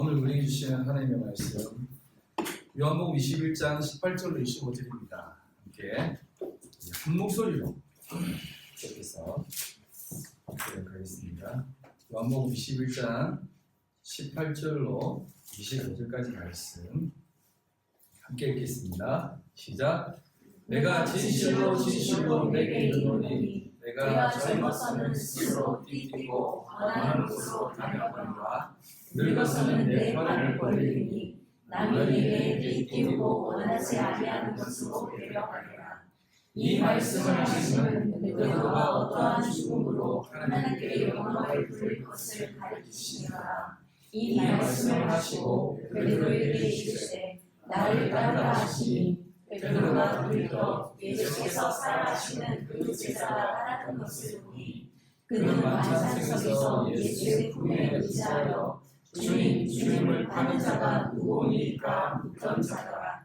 오늘 우리에게 주시는 하나님의 말씀 요한복음 21장 18절로 25절입니다. 함께 한 목소리로 계속해서 읽도록 하겠습니다. 요한복음 21장 18절로 25절까지 말씀 함께 읽겠습니다. 시작. 내가 진실로 진실로 내게 이르노니 내가 젊어서는 스스로 뛰고 원하는 곳으로 다녔거니와 늙어서는 내 팔을 벌리니 남이 내게 뛰고 원하지 아니하는 것으로 데려가리라. 이 말씀을 하시는 베드로가 어떠한 죽음으로 하나님께 영광을 돌릴 것을 가르치시니라. 이 말씀을 하시고 베드로에게 이르시되 나를 따르라 하시니 베드로가 돌이켜 예수께서 살아가시는 그 제자가 따랐던 것을 보니 그는 만찬석에서 예수의 품에 의지하여 주님을 파는 자가 누구니까 묻던 자더라.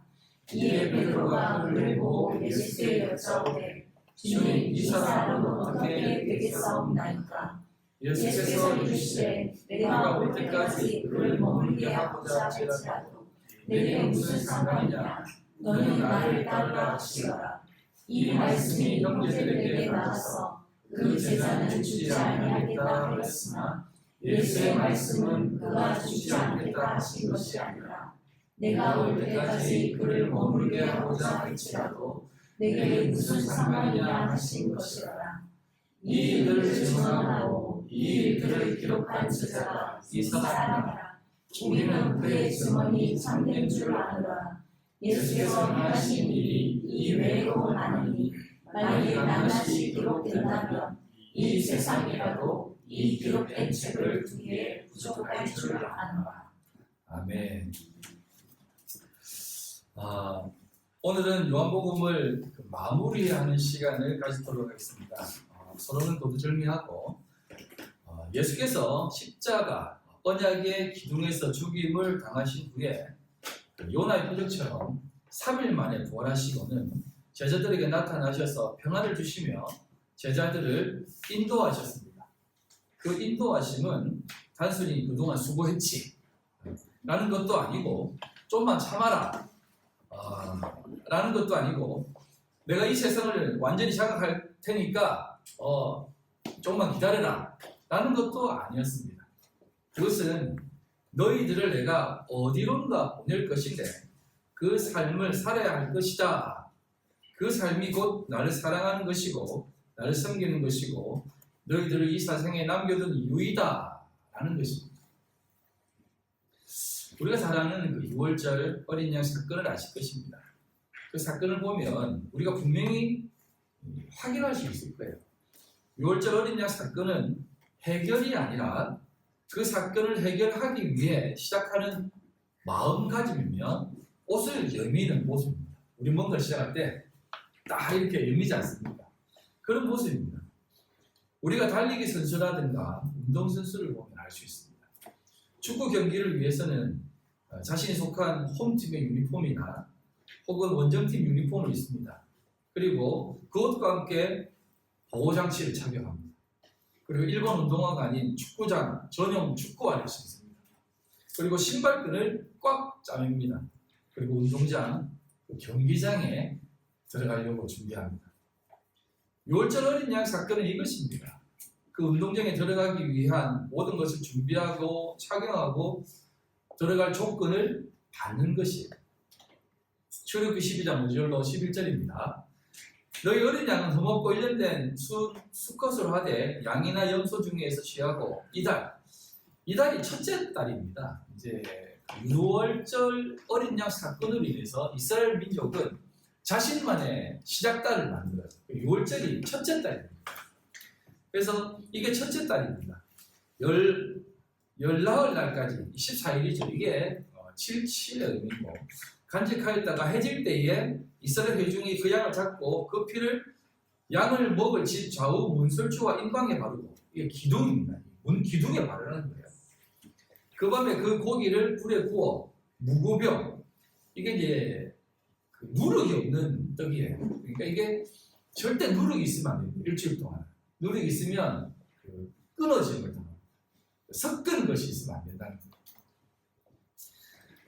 이에 베드로가 놀래고 예수께 여짜오되 주님, 이 사람은 어떻게 되겠사옵나이까? 예수께서 이르시되 내가 올 때까지 그를 머물게 하고자 할지라도 내게 무슨 상관이냐? 너는 나를 따르라 하시더라. 이 말씀이 형제들에게 나가서 그 제자는 죽지 아니하겠다 하였으나 예수의 말씀은 그가 죽지 않겠다 하신 것이 아니라 내가 올 때까지 그를 머물게 하고자 할지라도 내게 무슨 상관이냐 하신 것이라. 이 일들을 증언하고 이 일들을 기록한 제자가 이 사람이라. 우리는 그의 증언이 참된 줄 아노라. 예수께서 행하신 일이 이 외에도 많으니 만일 낱낱이 기록된다면 이 세상이라도 이 기록된 책을 두기에 부족할 줄 아노라. 아멘. 오늘은 요한복음을 마무리하는 시간을 가지도록 하겠습니다. 서로는 도두절미하고 예수께서 십자가 언약의 기둥에서 죽임을 당하신 후에 요나의 표적처럼 3일 만에 부활하시고는 제자들에게 나타나셔서 평안을 주시며 제자들을 인도하셨습니다. 그 인도하심은 단순히 그동안 수고했지 라는 것도 아니고 좀만 참아라 라는 것도 아니고 내가 이 세상을 완전히 장악할 테니까 조금만 기다려라 라는 것도 아니었습니다. 그것은 너희들을 내가 어디론가 보낼 것인데 그 삶을 살아야 할 것이다. 그 삶이 곧 나를 사랑하는 것이고 나를 섬기는 것이고 너희들을 이 세상에 남겨둔 이유이다 라는 것입니다. 우리가 잘 아는 그 6월절 어린 양 사건을 아실 것입니다. 그 사건을 보면 우리가 분명히 확인할 수 있을 거예요. 6월절 어린 양 사건은 해결이 아니라 그 사건을 해결하기 위해 시작하는 마음가짐이면 옷을 여미는 모습입니다. 우리 뭔가를 시작할 때 딱 이렇게 여미지 않습니까? 그런 모습입니다. 우리가 달리기 선수라든가 운동선수를 보면 알 수 있습니다. 축구 경기를 위해서는 자신이 속한 홈팀의 유니폼이나 혹은 원정팀 유니폼을 입습니다. 그리고 그것과 함께 보호장치를 착용합니다. 그리고 일반 운동화가 아닌 축구장 전용 축구화를 신습니다. 그리고 신발끈을 꽉 짜맵니다. 그리고 운동장, 경기장에 들어가려고 준비합니다. 6월절 어린 양 사건은 이것입니다. 그 운동장에 들어가기 위한 모든 것을 준비하고 착용하고 들어갈 조건을 받는 것이에요. 출애굽기 12장 5절로 11절입니다. 너희 어린 양은 흠없고 1년 된 수컷으로 하되 양이나 염소 중에서 취하고 이달이 첫째 달입니다. 이제 6월절 어린 양 사건으로 인해서 이스라엘 민족은 자신만의 시작달을 만들어요. 6월절이 첫째 달입니다. 그래서 이게 첫째 달입니다. 열나흘 날까지 24일이죠. 이게 7의 의미고 간직하였다가 해질 때에 이스라엘 회중이 그 양을 잡고 그 피를 양을 먹을 집 좌우 문설주와 임방에 바르고 이게 기둥입니다. 문 기둥에 바르는 거예요. 그 밤에 그 고기를 불에 구워 무고병 이게 이제 누룩이 없는 떡이에요. 그러니까 이게 절대 누룩이 있으면 안 됩니다. 일주일 동안 누룩이 있으면 끊어지는 거죠. 섞은 것이 있으면 안 된다는 거예요.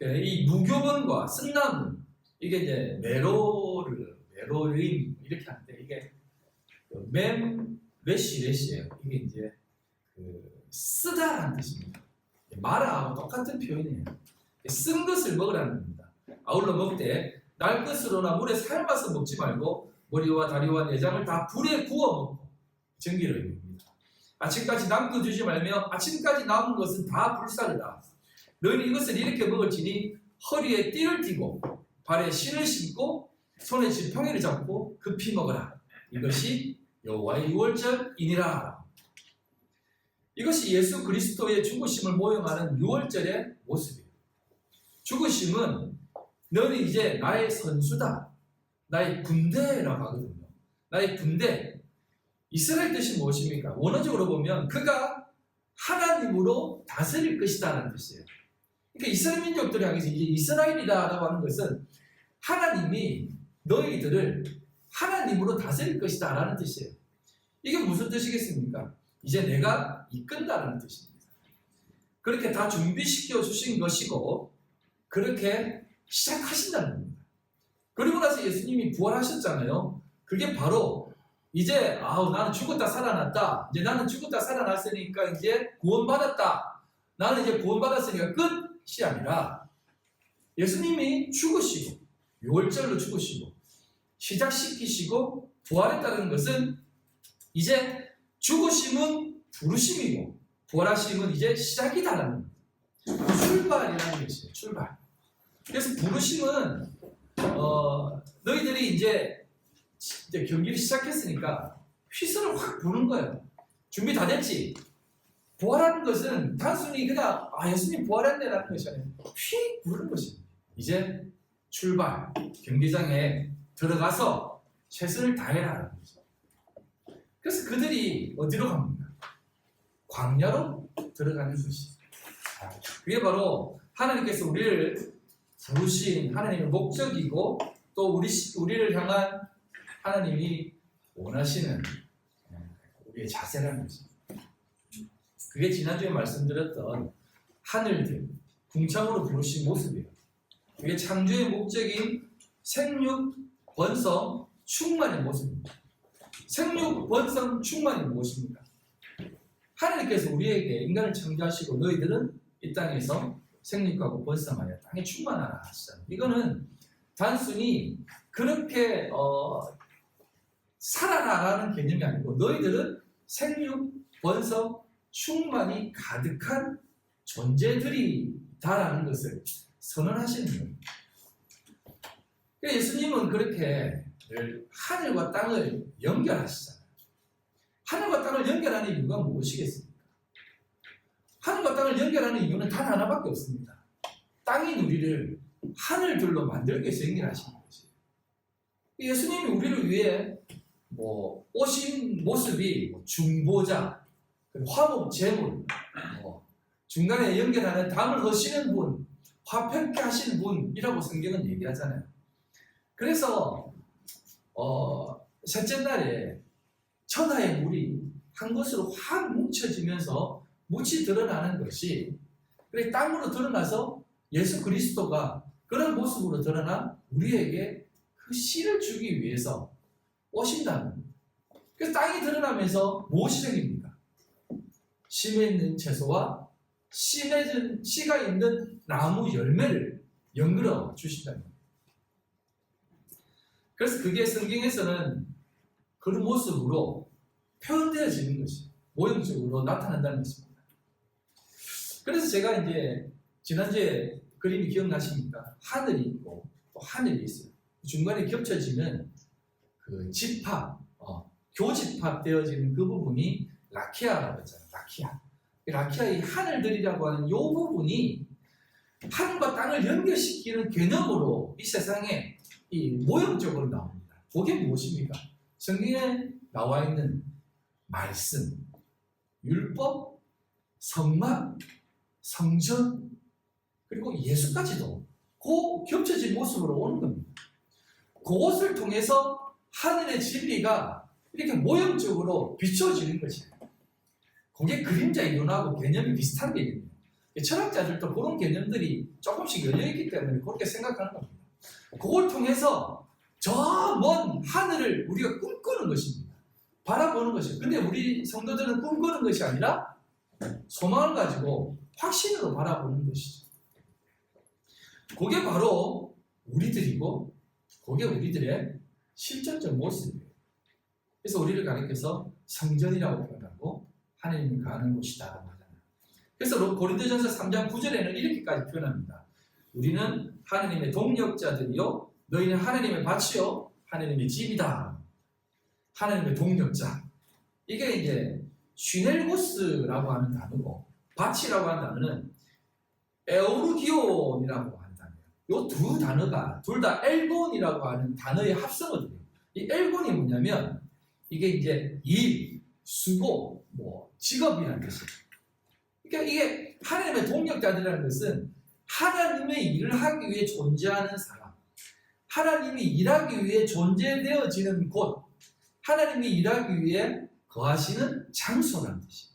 이 무교본과 쓴나무 이게 이제 메로림 이렇게 하는데 이게 레시예요. 이게 이제 쓰다라는 뜻입니다. 마라하고 똑같은 표현이에요. 쓴 것을 먹으라는 겁니다. 아울러 먹을 때 날 것으로나 물에 삶아서 먹지 말고 머리와 다리와 내장을 다 불에 구워 먹고 정기를 이룹니다. 아침까지 남겨두지 말며 아침까지 남은 것은 다 불사르다. 너희는 이것을 이렇게 먹을지니 허리에 띠를 띠고 발에 신을 신고 손에 지팡이를 잡고 급히 먹어라. 이것이 여호와의 유월절이니라. 이것이 예수 그리스도의 죽으심을 모형하는 유월절의 모습이에요. 죽으심은 너는 이제 나의 선수다. 나의 군대라고 하거든요. 나의 군대. 이스라엘 뜻이 무엇입니까? 원어적으로 보면 그가 하나님으로 다스릴 것이다라는 뜻이에요. 그러니까 이스라엘 민족들을 향해서 이제 이스라엘이다라고 하는 것은 하나님이 너희들을 하나님으로 다스릴 것이다라는 뜻이에요. 이게 무슨 뜻이겠습니까? 이제 내가 이끈다라는 뜻입니다. 그렇게 다 준비시켜 주신 것이고 그렇게 시작하신다는 겁니다. 그리고 나서 예수님이 부활하셨잖아요. 그게 바로 이제 나는 죽었다 살아났다. 이제 나는 죽었다 살아났으니까 이제 구원받았다. 나는 이제 구원받았으니까 끝이 아니라 예수님이 죽으시고 유월절로 죽으시고 시작시키시고 부활했다는 것은 이제 죽으심은 부르심이고 부활하심은 이제 시작이다라는 겁니다. 출발이라는 것이에요. 출발. 그래서 부르심은 너희들이 이제 경기를 시작했으니까 휘슬을 확 부는 거예요. 준비 다 됐지? 부활하는 것은 단순히 그냥 예수님 부활했네라는 것이 아니라 휙 부르는 것입니다. 이제 출발, 경기장에 들어가서 최선을 다해라는 거죠. 그래서 그들이 어디로 갑니까? 광야로 들어가는 것이죠. 그게 바로 하나님께서 우리를 부르신 하나님의 목적이고 또 우리를 향한 하나님이 원하시는 우리의 자세라는 거죠. 그게 지난주에 말씀드렸던 하늘들, 궁창으로 부르신 모습이에요. 그게 창조의 목적인 생육, 번성, 충만의 모습입니다. 생육, 번성, 충만이 무엇입니까? 하나님께서 우리에게 인간을 창조하시고 너희들은 이 땅에서 생육하고 번성하여 땅에 충만하라 하시잖아요. 이거는 단순히 그렇게 살아라라는 개념이 아니고 너희들은 생육, 번성, 충만이 가득한 존재들이다라는 것을 선언하시는 거예요. 예수님은 그렇게 하늘과 땅을 연결하시잖아요. 하늘과 땅을 연결하는 이유가 무엇이겠습니까? 하늘과 땅을 연결하는 이유는 단 하나밖에 없습니다. 땅인 우리를 하늘들로 만들기 위해서 연결하시는 것이에요. 예수님이 우리를 위해 오신 모습이 중보자, 화목 제물, 중간에 연결하는 담을 허시는 분, 화평케 하시는 분이라고 성경은 얘기하잖아요. 그래서 셋째 날에 천하의 물이 한 곳으로 확 뭉쳐지면서 묻이 드러나는 것이 그래 땅으로 드러나서 예수 그리스도가 그런 모습으로 드러나 우리에게 그 씨를 주기 위해서 오신다는 겁니다. 그래서 땅이 드러나면서 무엇이 생깁니까? 심에 있는 채소와 씨가 있는 나무 열매를 연결어 주신다는 겁니다. 그래서 그게 성경에서는 그런 모습으로 표현되어지는 것이 모형적으로 나타난다는 것입니다. 그래서 제가 이제 지난주에 그림이 기억나십니까? 하늘이 있고 또 하늘이 있어요. 중간에 겹쳐지는 그 집합, 교집합 되어지는 그 부분이 라키아라고 했잖아요. 라키아의 하늘들이라고 하는 이 부분이 하늘과 땅을 연결시키는 개념으로 이 세상에 이 모형적으로 나옵니다. 그게 무엇입니까? 성경에 나와 있는 말씀, 율법, 성막, 성전, 그리고 예수까지도 그 겹쳐진 모습으로 오는 겁니다. 그것을 통해서 하늘의 진리가 이렇게 모형적으로 비춰지는 것이에요. 그게 그림자 이론하고 개념이 비슷한 개념이에요. 철학자들도 그런 개념들이 조금씩 열려있기 때문에 그렇게 생각하는 겁니다. 그걸 통해서 저 먼 하늘을 우리가 꿈꾸는 것입니다. 바라보는 것이에요. 근데 우리 성도들은 꿈꾸는 것이 아니라 소망을 가지고 확신으로 바라보는 것이죠. 그게 바로 우리들이고 그게 우리들의 실전적 모습이에요. 그래서 우리를 가리켜서 성전이라고 표현하고 하나님이 가는 곳이다. 그래서 고린도전서 3장 9절에는 이렇게까지 표현합니다. 우리는 하나님의 동역자들이요 너희는 하나님의 밭이요 하나님의 집이다. 하나님의 동역자. 이게 이제 슈넬고스라고 하는 단어고 밭이라고 하는 단어는 에오르기온이라고 하는 단어예요. 이 두 단어가 둘 다 엘곤이라고 하는 단어의 합성어들이에요. 이 엘곤이 뭐냐면 이게 이제 일, 수고, 직업이라는 뜻이에요. 그러니까 이게 하나님의 동역자들이라는 것은 하나님의 일을 하기 위해 존재하는 사람, 하나님이 일하기 위해 존재되어지는 곳, 하나님이 일하기 위해 거하시는 장소라는 뜻이에요.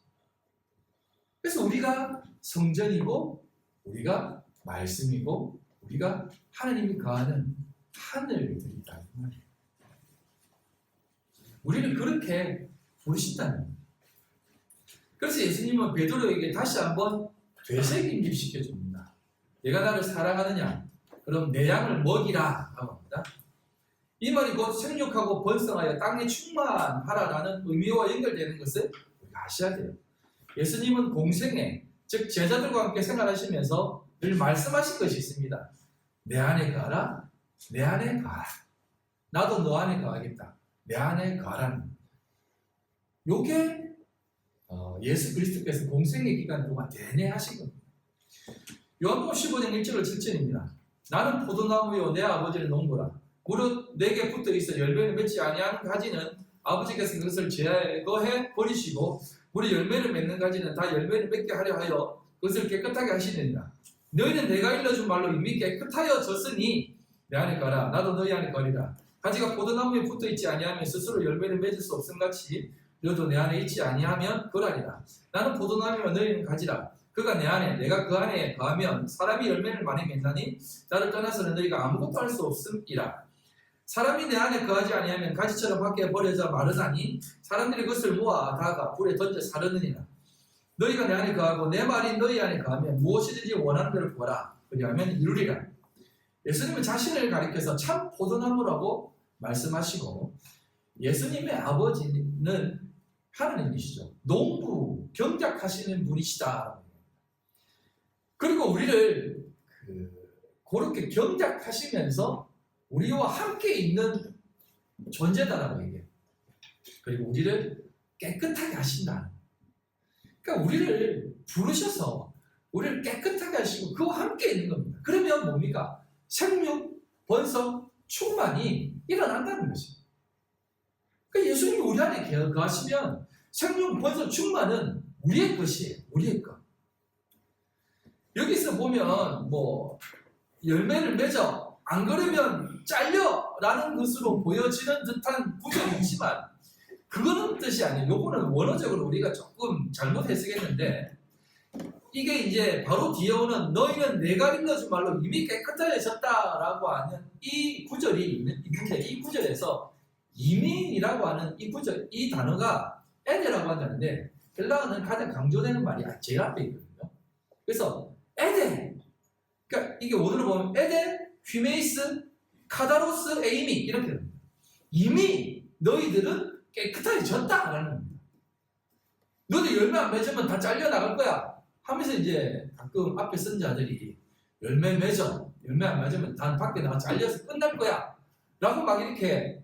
그래서 우리가 성전이고 우리가 말씀이고 우리가 하나님이 거하는 하늘들이다. 우리는 그렇게 부르신다는 거예요. 그래서 예수님은 베드로에게 다시 한번 되새김질 시켜줍니다. 내가 나를 사랑하느냐? 그럼 내 양을 먹이라 라고 합니다. 이 말이 곧 생육하고 번성하여 땅에 충만하라라는 의미와 연결되는 것을 우리가 아셔야 돼요. 예수님은 공생애, 즉 제자들과 함께 생활하시면서 늘 말씀하신 것이 있습니다. 내 안에 거하라, 내 안에 거하라. 나도 너 안에 거하겠다. 내 안에 거하라는 요게 예수 그리스도께서 공생의 기간 동안 내내 하신 겁니다. 요한복음 15장 1절로 7절입니다. 나는 포도나무요 내 아버지는 농부라. 무릇 내게 붙어 있어 열매를 맺지 아니하는 가지는 아버지께서 그것을 제거해 버리시고 무릇 열매를 맺는 가지는 다 열매를 맺게 하려 하여 그것을 깨끗하게 하시느니라. 너희는 내가 일러준 말로 이미 깨끗하여졌으니 내 안에 거라. 나도 너희 안에 거리라. 가지가 포도나무에 붙어 있지 아니하면 스스로 열매를 맺을 수 없음같이 너도 내 안에 있지 아니하면 거라리라. 나는 포도나무여 너희는 가지라. 그가 내 안에 내가 그 안에 거하면 사람이 열매를 많이 맺나니 나를 떠나서는 너희가 아무것도 할 수 없음이라. 사람이 내 안에 거하지 아니하면 가지처럼 밖에 버려져 마르다니 사람들이 그것을 모아 다가 불에 던져 사르느니라. 너희가 내 안에 거하고 내 말이 너희 안에 거하면 무엇이든지 원하는 대로 구하라. 그리하면 이루리라. 예수님은 자신을 가리켜서 참 포도나무라고 말씀하시고 예수님의 아버지는 하나님이시죠. 농부, 경작하시는 분이시다. 그리고 우리를 그렇게 경작하시면서 우리와 함께 있는 존재다라고 얘기해요. 그리고 우리를 깨끗하게 하신다. 그러니까 우리를 부르셔서 우리를 깨끗하게 하시고 그와 함께 있는 겁니다. 그러면 뭡니까? 생육, 번성, 충만이 일어난다는 것이에요. 그러니까 예수님이 우리 안에 거하시면 생육, 번성, 충만은 우리의 것이에요. 우리의 것. 여기서 보면 열매를 맺어 안 그러면 잘려라는 것으로 보여지는 듯한 구절이 있지만 그거는 뜻이 아니에요. 요거는 원어적으로 우리가 조금 잘못 해석했는데 이게 이제 바로 뒤에 오는 너희는 내가 일러준 말로 이미 깨끗해졌다라고 하는 이 구절이 있는데 이 구절에서 이미라고 하는 이 구절, 이 단어가 에데라고 한다는데 헬라어는 가장 강조되는 말이 제일 앞에 있거든요. 그래서 에데, 그러니까 이게 원어로 보면 에데, 휘메이스, 카다로스, 에이미 이렇게 됩니다. 이미 너희들은 깨끗해졌다라는 겁니다. 너희들 열매 안 맺으면 다 잘려 나갈 거야 하면서 이제 가끔 앞에 선자들이 열매 맺어, 열매 안 맺으면 단 밖에 나가 잘려서 끝날 거야 라고 막 이렇게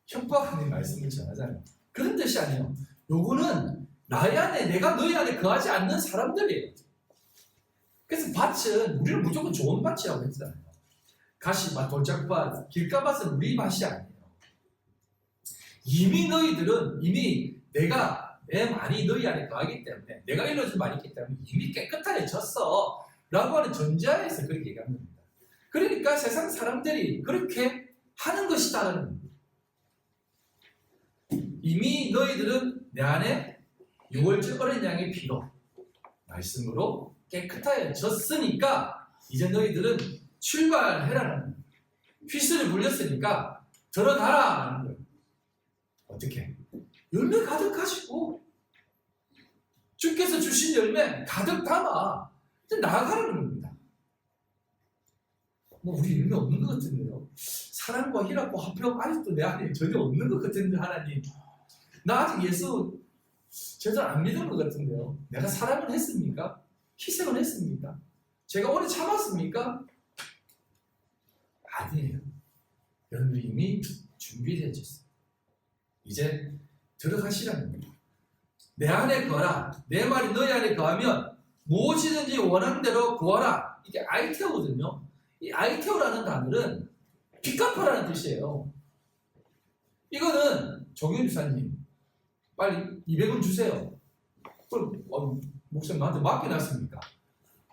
협박하는 말씀을 전하잖아요. 그런 뜻이 아니에요. 요거는 나의 안에 내가 너희 안에 거하지 않는 사람들이에요. 그래서 밭은 우리는 무조건 좋은 밭이라고 했잖아요. 가시밭, 돌짝밭, 길가밭은 우리 밭이 아니에요. 이미 너희들은 이미 내가 내 말이 너희 안에 거하기 때문에 내가 일러준 말이 있기 때문에 이미 깨끗해졌어 라고 하는 전제하에서 그렇게 얘기하는 겁니다. 그러니까 세상 사람들이 그렇게 하는 것이다라는 겁니다. 이미 너희들은 내 안에 6월절 어린 양의 피로 말씀으로 깨끗해졌으니까 이제 너희들은 출발해라는, 휘슬을 불렸으니까 들어가라 하는 거예요. 어떻게? 열매 가득 가지고 주께서 주신 열매 가득 담아 이제 나아가라는 겁니다. 뭐 우리 열매 없는 것 같은데요. 사랑과 희락과 화평 아직도 내 안에 전혀 없는 것 같은데 하나님, 나 아직 예수 제대로 안 믿은 것 같은데요. 내가 사랑을 했습니까? 희생을 했습니까? 제가 오래 참았습니까? 아니에요. 여러분 이미 준비되어졌어요. 이제 들어가시라는 겁니다. 내 안에 거하라. 내 말이 너희 안에 거하면 무엇이든지 원하는 대로 구하라. 이게 아이테오거든요. 이 아이테오라는 단어는 빚 갚아라는 뜻이에요. 이거는 정윤 주사님 빨리 200원 주세요. 그럼 목사님 나한테 맡겨놨습니까?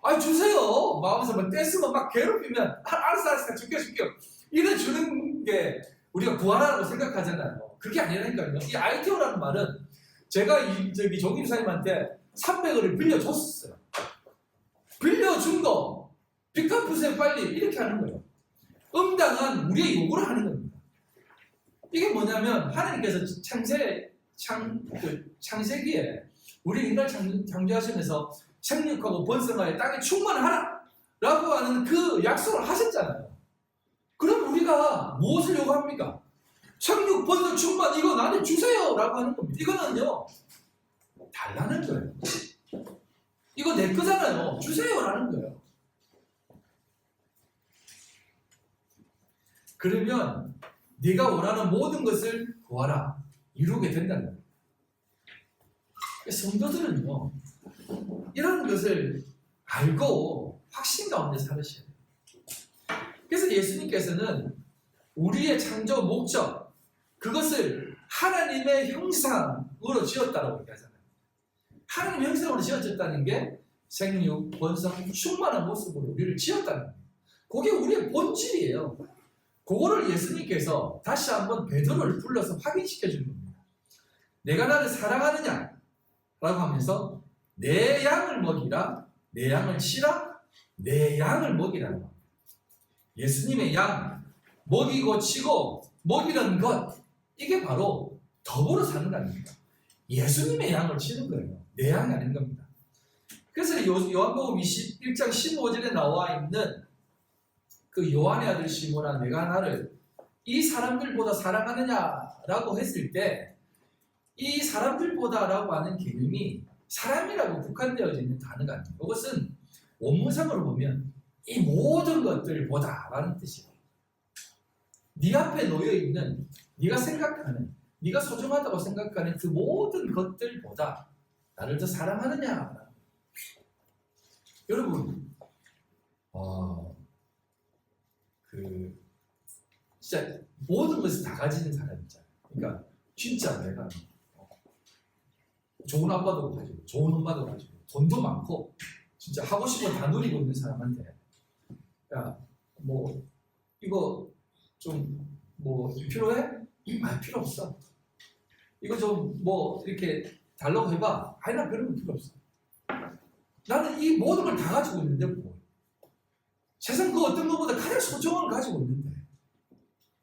아니 주세요. 마음에서 막 떼쓰고 막 괴롭히면 알았어 줄게요. 이래 주는 게 우리가 구하라고 생각하잖아요. 그게 아니라니까요. 이 아이테오라는 말은 제가 정윤 주사님한테 300원을 빌려줬어요. 빌려준 거 빚 갚으세요 빨리 이렇게 하는 거예요. 응당한 우리의 요구를 하는 겁니다. 이게 뭐냐면 하나님께서 창세기에 우리 인간을 창조하시면서 생육하고 번성하여 땅에 충만하라 라고 하는 그 약속을 하셨잖아요. 그럼 우리가 무엇을 요구합니까? 생육, 번성, 충만 이거 나한테 주세요 라고 하는 겁니다. 이거는요 달라는 거예요. 이거 내 거잖아요. 주세요 라는 거예요. 그러면 네가 원하는 모든 것을 구하라. 이루게 된다는 거예요. 성도들은요 이런 것을 알고 확신 가운데 살으셔야 돼요. 그래서 예수님께서는 우리의 창조 목적 그것을 하나님의 형상으로 지었다고 얘기하잖아요. 하나님의 형상으로 지어졌다는 게 생육, 번성, 충만한 모습으로 우리를 지었다는 거예요. 그게 우리의 본질이에요. 그거를 예수님께서 다시 한번 베드로를 불러서 확인시켜 주는 겁니다. 내가 나를 사랑하느냐? 라고 하면서 내 양을 먹이라, 내 양을 치라, 내 양을 먹이라는 겁니다. 예수님의 양, 먹이고 치고 먹이는 것, 이게 바로 더불어 사는 겁니다. 예수님의 양을 치는 거예요. 내 양이 아닌 겁니다. 그래서 요한복음 21장 15절에 나와 있는 그 요한의 아들 시몬아 내가 나를 이 사람들보다 사랑하느냐라고 했을 때 이 사람들보다라고 하는 개념이 사람이라고 국한되어져 있는 단어가 아니에요. 이것은 원문상으로 보면 이 모든 것들보다라는 뜻이에요. 네 앞에 놓여 있는 네가 생각하는 네가 소중하다고 생각하는 그 모든 것들보다 나를 더 사랑하느냐. 여러분 진짜 모든 것을 다 가지는 사람 있잖아요. 그러니까 진짜 내가 좋은 아빠도 가지고 좋은 엄마도 가지고 돈도 많고 진짜 하고 싶은 거 다 누리고 있는 사람한테 야 뭐 이거 좀 뭐 필요해? 아 필요 없어. 이거 좀 뭐 이렇게 달라고 해봐. 아니 나 그런 거 필요 없어. 나는 이 모든 걸 다 가지고 있는데 뭐 세상 그 어떤 것보다 가장 소중한 걸 가지고 있는데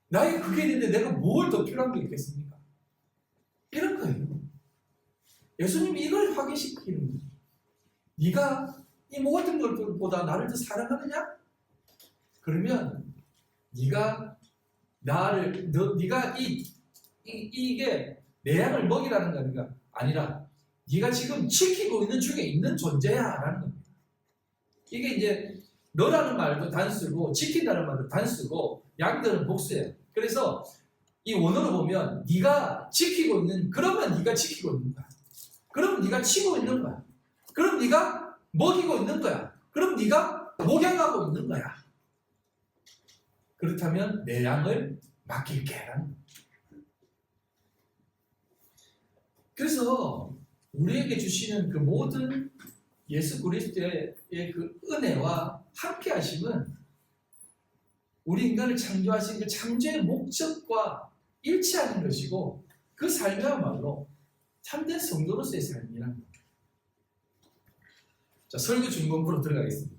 나에게 그게 있는데 내가 뭘 더 필요한 게 있겠습니까? 이런 거예요. 예수님이 이걸 확인시키는 거죠. 네가 이 모든 것들보다 나를 더 사랑하느냐? 그러면 네가 이게 내 양을 먹이라는 거니까 아니라 네가 지금 지키고 있는 중에 있는 존재야라는 겁니다. 이게 이제 너라는 말도 단수고 지킨다는 말도 단수고 양들은 복수예요. 그래서 이 원어로 보면 네가 지키고 있는 그러면 네가 지키고 있는 거야. 그럼 네가 치고 있는 거야. 그럼 네가 먹이고 있는 거야. 그럼 네가 목양하고 있는 거야. 그렇다면 내 양을 맡길게라는 거야. 그래서 우리에게 주시는 그 모든 예수 그리스도의 그 은혜와 함께 하심은 우리 인간을 창조하신 그 창조의 목적과 일치하는 것이고 그 삶이야말로 참된 성도로서의 삶이라는 겁니다. 자, 설교 중공부로 들어가겠습니다.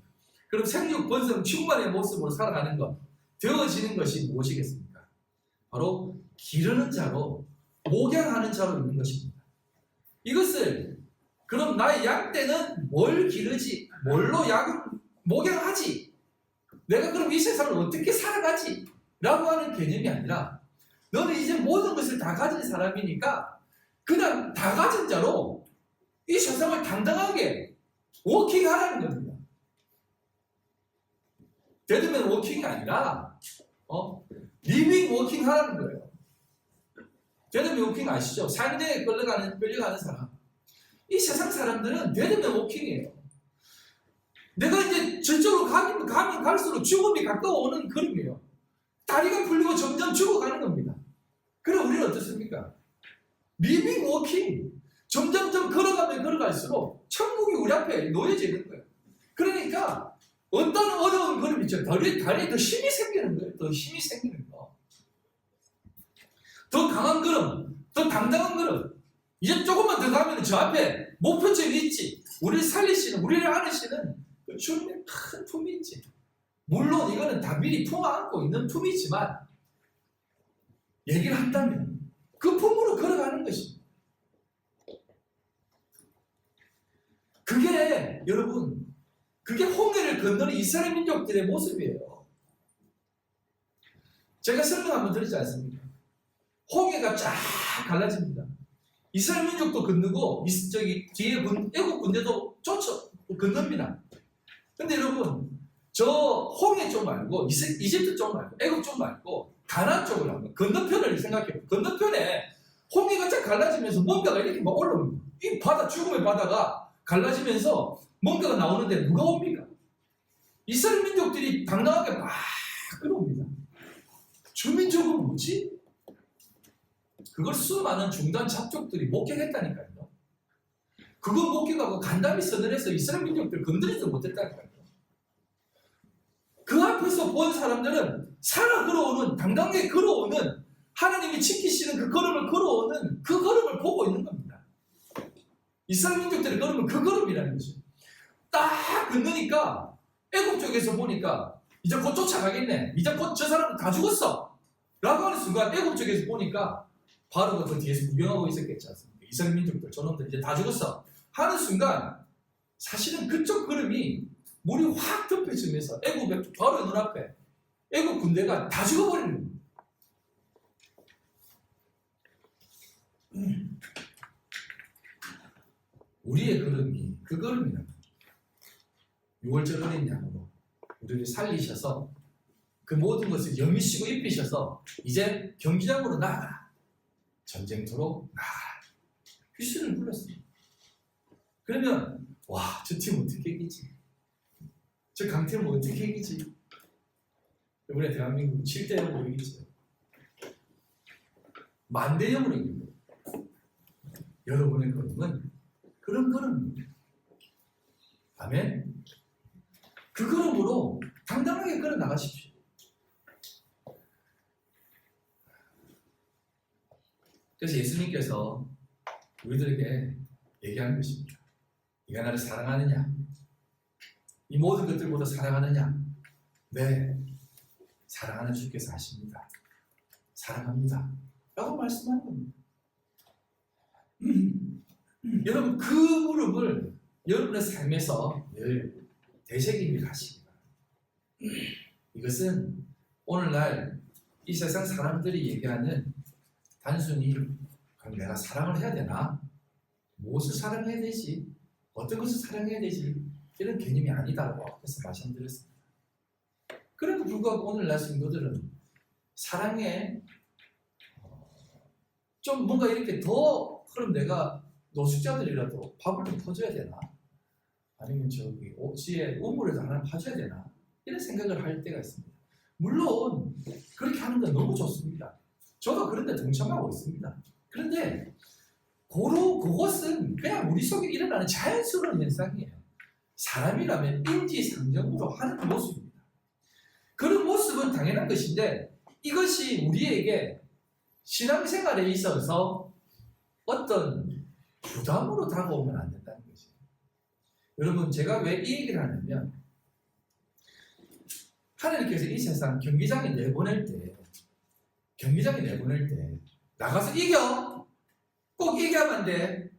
그럼 생육 번성 충만의 모습으로 살아가는 것, 되어지는 것이 무엇이겠습니까? 바로 기르는 자로, 목양하는 자로 있는 것입니다. 이것을 그럼 나의 양 떼는 뭘 기르지? 뭘로 목양하지? 내가 그럼 이 세상을 어떻게 살아가지? 라고 하는 개념이 아니라 너는 이제 모든 것을 다 가진 사람이니까 그냥 다 가진 자로 이 세상을 당당하게 워킹하라는 겁니다. 데드맨 워킹이 아니라 리빙 워킹 하라는 거예요. 데드맨 워킹 아시죠? 상대에 끌려가는 사람. 이 세상 사람들은 데드맨 워킹이에요. 내가 이제 저쪽으로 가면 갈수록 죽음이 가까워오는 그림이에요. 다리가 풀리고 점점 죽어가는 겁니다. 그럼 우리는 어떻습니까? 리빙 워킹. 점점점 걸어갈수록 천국이 우리 앞에 놓여져 있는 거예요. 그러니까 어떤 어려운 걸음 있죠. 다리에 더 힘이 생기는 거예요. 더 힘이 생기는 거. 더 강한 걸음, 더 당당한 걸음. 이제 조금만 더 가면 저 앞에 목표점이 있지. 우리를 살리시는, 우리를 안으시는 주님의 큰 품이 있지. 물론 이거는 다 미리 품어안고 있는 품이지만 얘기를 한다면 그 품으로 걸어가는 것입니다. 그게 여러분, 그게 홍해를 건너는 이스라엘 민족들의 모습이에요. 제가 설명 한번 드리지 않습니까? 홍해가 쫙 갈라집니다. 이스라엘 민족도 건너고 뒤에 애국 군대도 건넙니다. 근데 여러분, 저 홍해 쪽 말고 이집트 쪽 말고 애국 쪽 말고 가나안 쪽을 한번 건너편을 생각해요. 건너편에 홍해가 쫙 갈라지면서 뭔가가 이렇게 막 올라옵니다. 이 바다, 죽음의 바다가 갈라지면서 뭔가가 나오는데 누가 옵니까? 이스라엘 민족들이 당당하게 막 끌어옵니다. 주민족은 뭐지? 그걸 수많은 중단 잡족들이 목격했다니까요. 그거 목격하고 간담이 서늘해서 이스라엘 민족들 건드리지도 못했다니까요. 그 앞에서 본 사람들은 당당하게 걸어오는 하나님이 지키시는 그 걸음을 걸어오는 그 걸음을 보고 있는 겁니다. 이스라엘 민족들의 걸음은 그 걸음이라는 거죠. 딱 건너니까 애국 쪽에서 보니까 이제 곧 쫓아가겠네. 이제 곧 저 사람은 다 죽었어. 라고 하는 순간 애국 쪽에서 보니까 바로 그 뒤에서 구경하고 있었겠지 않습니까? 이스라엘 민족들, 저놈들 이제 다 죽었어. 하는 순간 사실은 그쪽 걸음이 물이 확 덮여지면서 애국 바로 눈앞에 애국 군대가 다 죽어버리는 겁니다. 우리의 걸음이 그 걸음이란 거죠. 6월절 어린 양으로 우리를 살리셔서 그 모든 것을 여미시고 입히셔서 이제 경기장으로 나아가라. 전쟁터로 나아가라. 휘슬을 불렀습니다. 그러면 와, 저 팀 어떻게 이기지? 저 강팀은 어떻게 이기지? 이번에 대한민국 7대0으로 이기죠. 만대0으로 이깁니다. 여러분의 걸음은 그런 걸음입니다. 아멘? 그 걸음으로 당당하게 걸어 나가십시오. 그래서 예수님께서 우리들에게 얘기하는 것입니다. 네가 나를 사랑하느냐? 이 모든 것들보다 사랑하느냐? 네, 사랑하는 주께서 하십니다. 사랑합니다. 라고 말씀하는 겁니다. 여러분, 그 무릎을 여러분의 삶에서 늘 되새김이 가시기 바랍니다. 이것은 오늘날 이 세상 사람들이 얘기하는 단순히 그럼 내가 사랑을 해야 되나? 무엇을 사랑해야 되지? 어떤 것을 사랑해야 되지? 이런 개념이 아니다라고 앞에서 말씀드렸습니다. 그래도 불구하고 오늘날 성도들은 사랑에 좀 뭔가 이렇게 더 그럼 내가 노숙자들이라도 밥을 좀 퍼줘야 되나? 아니면 저기 지에 우물에도 하나 파줘야 되나? 이런 생각을 할 때가 있습니다. 물론 그렇게 하는 건 너무 좋습니다. 저도 그런데 동참하고 있습니다. 그런데 그것은 그냥 우리 속에 일어나는 자연스러운 현상이에요. 사람이라면 인지상정으로 하는 모습입니다. 그런 모습은 당연한 것인데 이것이 우리에게 신앙생활에 있어서 어떤 부담으로 다가오면 안 된다는 거죠. 여러분, 제가 왜 이 얘기를 하냐면, 하나님께서 이 세상 경기장에 내보낼 때 나가서 이겨! 꼭 이겨야만 안 돼!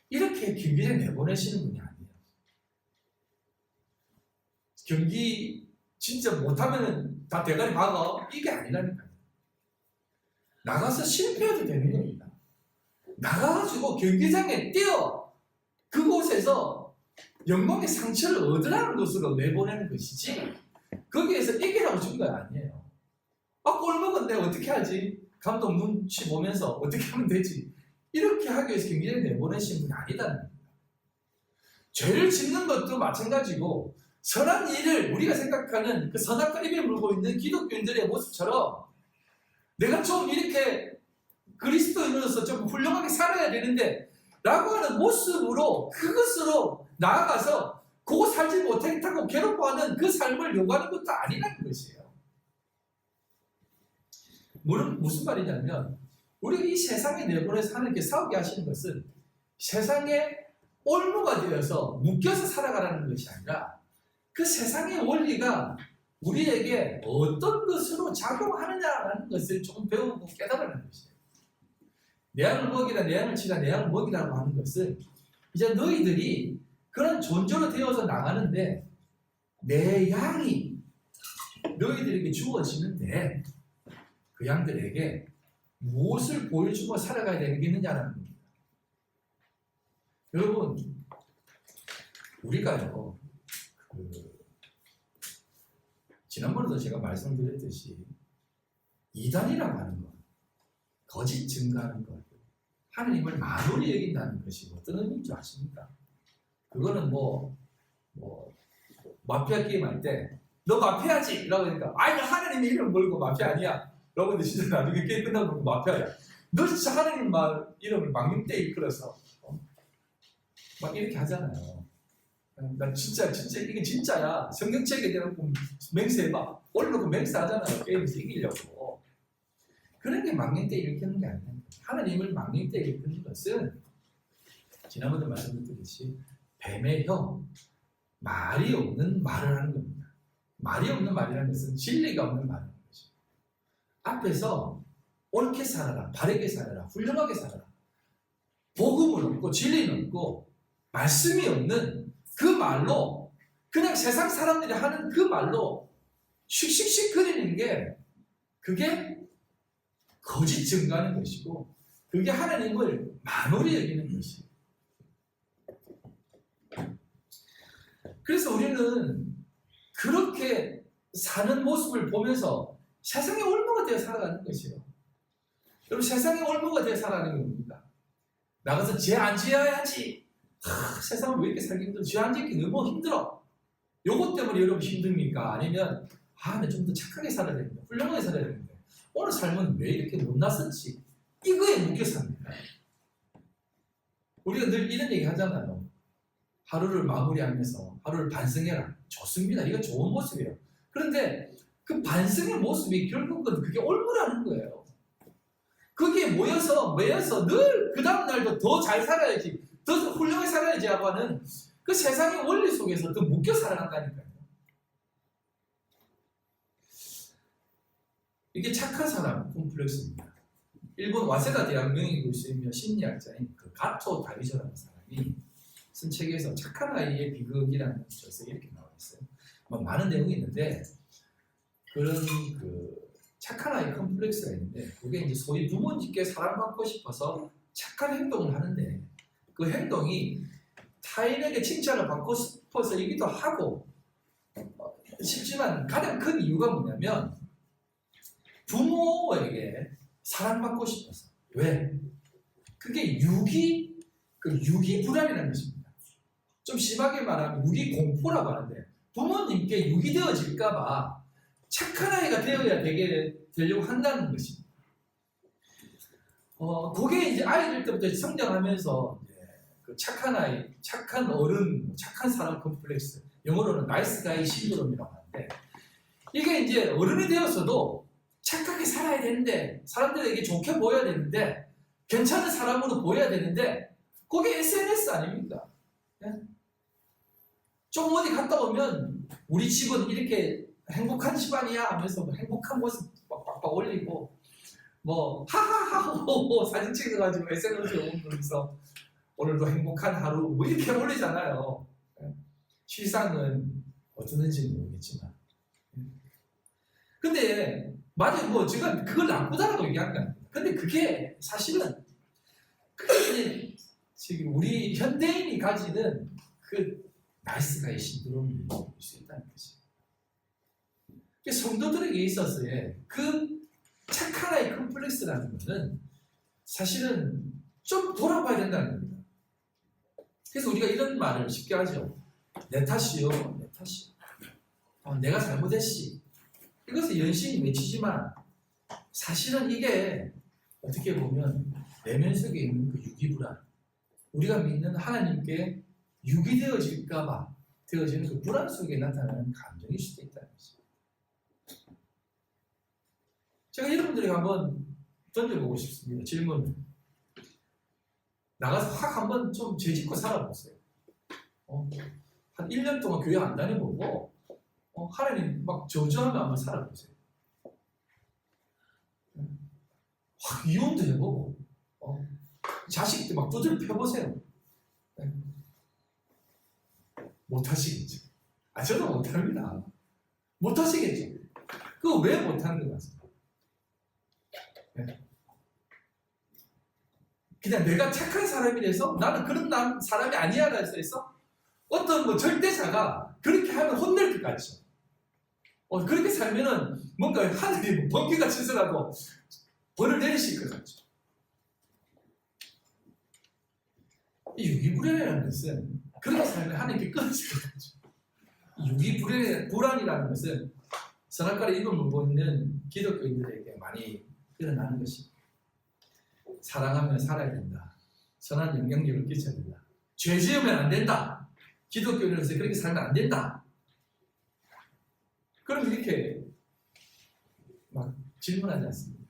이렇게 경기장에 내보내시는 분이 아니에요. 경기 진짜 못하면 다 대가리 박아. 이게 아니라니까요. 나가서 실패해도 되는 겁니다. 나가가지고 경기장에 뛰어! 그곳에서 영광의 상처를 얻으라는 것으로 내보내는 것이지, 거기에서 이기라고 준 거 아니에요. 골 먹었는데 어떻게 하지? 감독 눈치 보면서 어떻게 하면 되지? 이렇게 하기 위해서 경기장에 내보내신 분이 아니다는 겁니다. 죄를 짓는 것도 마찬가지고, 선한 일을 우리가 생각하는 그 선악과 입에 물고 있는 기독교인들의 모습처럼 내가 좀 이렇게 그리스도인으로서 좀 훌륭하게 살아야 되는데 라고 하는 모습으로 그것으로 나아가서 그거 살지 못했다고 괴롭워하는 그 삶을 요구하는 것도 아니라는 것이에요. 무슨 말이냐면, 우리가 이 세상에 내보내서 하나님께 싸우게 하시는 것은 세상에 올무가 되어서 묶여서 살아가라는 것이 아니라, 그 세상의 원리가 우리에게 어떤 것으로 작용하느냐라는 것을 조금 배우고 깨달으라는 것이에요. 내 양을 먹이라, 내 양을 치라, 내 양을 먹이라고 하는 것은 이제 너희들이 그런 존재로 되어서 나가는데, 내 양이 너희들에게 주어지는데 그 양들에게 무엇을 보여주고 살아가야 되겠느냐라는 겁니다. 여러분, 우리가요, 지난번에도 제가 말씀드렸듯이 이단이라고 하는 것, 거짓 증거하는 것, 하나님을 만홀히 여긴다는 것이 어떤 의미인 줄 아십니까? 그거는 마피아 게임 할 때 너 마피아지! 라고 하니까, 아니 하나님의 이름 걸고 마피아 아니야. 라고 하는데 진짜 나중에 게임 끝나고 보면 마피아야. 너 진짜 하나님 이름을 망님때 이끌어서 막 이렇게 하잖아요. 난 진짜 이게 진짜야. 성경책에 대한 맹세해봐. 올려놓고 맹세하잖아요. 게임에서 이기려고. 그런 게 망령때 일으키는 게 아니에요. 하나님을 망령때 일으키는 것은 지난번에 말씀드렸듯이 뱀의 형, 말이 없는 말을 하는 겁니다. 말이 없는 말이라는 것은 진리가 없는 말이라는 거죠. 앞에서 옳게 살아라, 바르게 살아라, 훌륭하게 살아라. 복음은 없고 진리는 없고 말씀이 없는 그 말로, 그냥 세상 사람들이 하는 그 말로 씩씩씩 거리는 게, 그게 거짓 증거하는 것이고, 그게 하나님을 만홀히 여기는 것이에요. 그래서 우리는 그렇게 사는 모습을 보면서 세상의 올무가 되어 살아가는 것이에요. 여러분, 세상의 올무가 되어 살아가는 게 뭡니까? 나가서 죄 안 지어야지. 세상을 왜 이렇게 살기 힘들어? 죄 안 짓기 너무 힘들어. 요것 때문에 여러분 힘듭니까? 아니면 나 좀 더 착하게 살아야 되는데, 훌륭하게 살아야 되는데, 오늘 삶은 왜 이렇게 못났었지? 이거에 묶여 삽니다. 우리가 늘 이런 얘기 하잖아요. 하루를 마무리하면서 하루를 반성해라. 좋습니다. 이건 좋은 모습이에요. 그런데 그 반성의 모습이 결국은 그게 올무라는 거예요. 거기에 모여서 늘 그 다음 날도 더 잘 살아야지, 더 훌륭하게 살아야지 하고 하는 그 세상의 원리 속에서 더 묶여 살아간다니까요. 이게 착한 사람 콤플렉스입니다. 일본 와세다 대학 명예교수이며 심리학자인 그 가토 다이저라는 사람이 쓴 책에서 착한 아이의 비극이라는 것에 이렇게 나와 있어요. 많은 내용이 있는데, 그런 착한 아이 컴플렉스가 있는데, 그게 이제 소위 부모님께 사랑받고 싶어서 착한 행동을 하는데, 그 행동이 타인에게 칭찬을 받고 싶어서이기도 하고 싶지만, 가장 큰 이유가 뭐냐면 부모에게 사랑받고 싶어서. 왜? 그게 유기 불안이라는 것입니다. 좀 심하게 말하면 유기 공포라고 하는데, 부모님께 유기되어질까봐 착한 아이가 되려고 한다는 것입니다. 그게 이제 아이들 때부터 성장하면서 그 착한 아이, 착한 어른, 착한 사람 컴플렉스, 영어로는 나이스 가이 신드롬이라고 하는데, 이게 이제 어른이 되어서도 착하게 살아야 되는데, 사람들에게 좋게 보여야 되는데, 괜찮은 사람으로 보여야 되는데, 그게 SNS 아닙니까? 네? 좀 어디 갔다 오면 우리 집은 이렇게 행복한 집안이야 하면서 행복한 모습 빡빡 올리고 뭐 하하하호 사진 찍어가지고 SNS에 올리면서 오늘도 행복한 하루 뭐 이렇게 올리잖아요. 실상은 어쩌는지 모르겠지만 근데 맞아요. 뭐 제가 그걸 나쁘다라고 얘기하는 거 아닙니다. 근데 그게 사실은 그게 지금 우리 현대인이 가지는 그 나이스 가이 신드롬일 수 있다는 거지. 성도들에게 있어서의 그 착한 아이 컴플렉스라는 것은 사실은 좀 돌아봐야 된다는 겁니다. 그래서 우리가 이런 말을 쉽게 하죠. 내 탓이요, 내 탓이요. 내가 잘못했지. 이것을 연신이 외치지만 사실은 이게 어떻게 보면 내면 속에 있는 그 유기불안, 우리가 믿는 하나님께 유기되어질까봐 되어지는 그 불안 속에 나타나는 감정일 수도 있다는 거죠. 제가 여러분들에게 한번 던져보고 싶습니다. 질문을. 나가서 확 한번 좀 죄짓고 살아보세요. 한 1년 동안 교회 안 다녀보고 하나님 막 저주하며 한번 살아보세요. 확 이혼도 해보고 자식들 막 두들 펴보세요. 못하시겠죠. 저도 못합니다. 못하시겠죠. 그거 왜 못하는 것 같습니다. 그냥 내가 착한 사람이라서 나는 그런 사람이 아니야라 해서 어떤 뭐 절대자가 그렇게 하면 혼낼 것 같죠. 그렇게 살면은 뭔가 하늘이 번개가 치더라도 벌을 내리실 것 같죠. 이 유기불안이라는 것은 그렇게 살면 하나님께 끊어질 것 같죠. 유기불안이라는 것은 선악과를 입을 물고 있는 기독교인들에게 많이 일어나는 것입니다. 사랑하면 살아야 된다. 선한 영향력을 끼쳐야 된다. 죄 지으면 안 된다. 기독교인으로서 그렇게 살면 안 된다. 그럼 이렇게 막 질문하지 않습니까?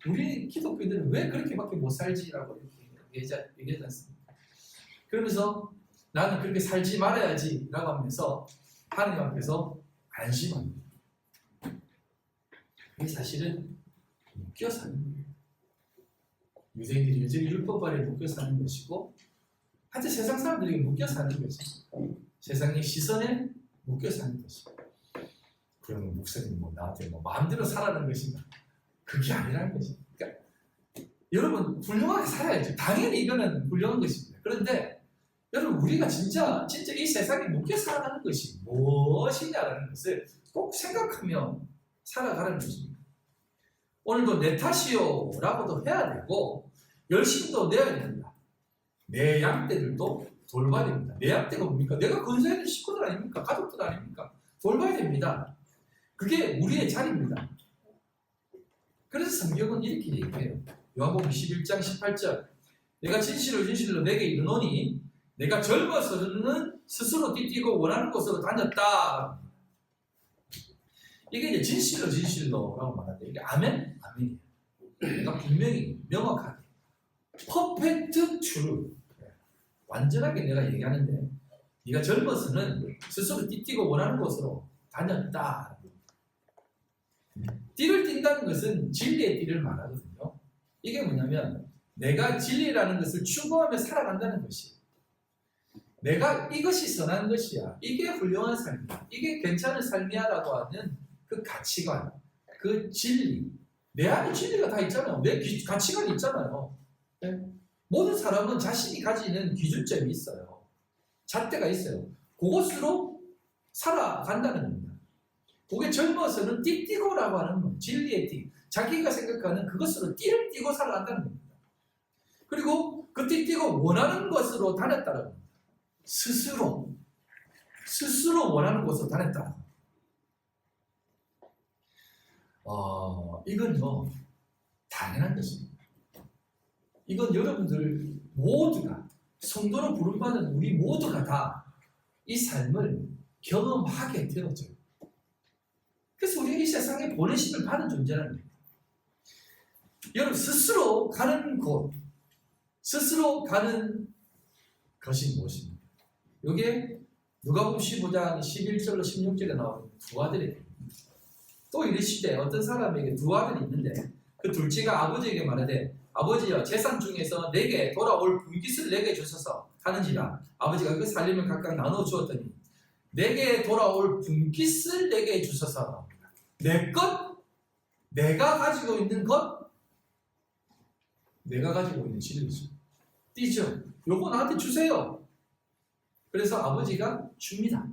우리 기독교인들은 왜 그렇게밖에 못 살지라고 이렇게 얘기하지 않습니까? 그러면서 나는 그렇게 살지 말아야지 라고 하면서 하나님 앞에서 안심합니다. 이게 사실은 묶여 사는 거예요. 유대인들이 여전히 율법 아래 묶여 사는 것이고 하여튼 세상 사람들에게 묶여 사는 것이고 세상의 시선에 묶여 사는 것이고 그러면 목사님 나한테 마음대로 살아라는 것인가? 그게 아니라는 것입니다. 그러니까 여러분 훌륭하게 살아야죠. 당연히 이거는 훌륭한 것입니다. 그런데 여러분 우리가 진짜 이 세상에 묶여 살아가는 것이 무엇이냐라는 것을 꼭 생각하며 살아가라는 것입니다. 오늘도 내 탓이요 라고도 해야 되고 열심히도 내야 됩니다. 내 양떼들도 돌봐야 됩니다. 내 양떼가 뭡니까? 내가 건사해야 될 식구들 아닙니까? 가족들 아닙니까? 돌봐야 됩니다. 그게 우리의 자리입니다. 그래서 성경은 이렇게 얘기해요. 요한복음 21장 18절 내가 진실로 내게 이르노니 내가 젊어서는 스스로 띠띠고 원하는 곳으로 다녔다. 이게 이제 진실로라고 말하는데 이게 아멘이에요. 내가 분명히 명확하게 퍼펙트 트루 완전하게 내가 얘기하는데 네가 젊어서는 스스로 띠띠고 원하는 곳으로 다녔다. 띠를 띈다는 것은 진리의 띠를 말하거든요. 이게 뭐냐면 내가 진리라는 것을 추구하며 살아간다는 것이에요. 내가 이것이 선한 것이야. 이게 훌륭한 삶이야. 이게 괜찮은 삶이야 라고 하는 그 가치관, 그 진리. 내 안에 진리가 다 있잖아요. 내 가치관이 있잖아요. 네? 모든 사람은 자신이 가지는 기준점이 있어요. 잣대가 있어요. 그것으로 살아간다는 겁니다. 그게 젊어서는 띠띠고라고 하는 거, 진리의 띠. 자기가 생각하는 그것으로 띠를 띠고 살아간다는 겁니다. 그리고 그 띠띠고 원하는 것으로 다녔다는 겁니다. 스스로 원하는 곳으로 다녔다. 이건요 당연한 것입니다. 이건 여러분들 모두가 성도로 부름받은 우리 모두가 다 이 삶을 경험하게 되어져요. 그래서 우리가 이 세상에 보내심을 받은 존재라는 겁니다. 여러분 스스로 가는 곳, 스스로 가는 것이 무엇입니까? 이게 누가복음 15장 11절로 16절에 나오는 두 아들이 또 이르시되 어떤 사람에게 두 아들이 있는데 그 둘째가 아버지에게 말하되 아버지여 재산 중에서 내게 돌아올 분깃을 내게 주소서 하는지라 아버지가 그 살림을 각각 나눠 주었더니 내게 돌아올 분깃을 내게 주소서. 내 것, 내가 가지고 있는 것, 내가 가지고 있는 진리죠. 띠죠. 요거 나한테 주세요. 그래서 아버지가 줍니다.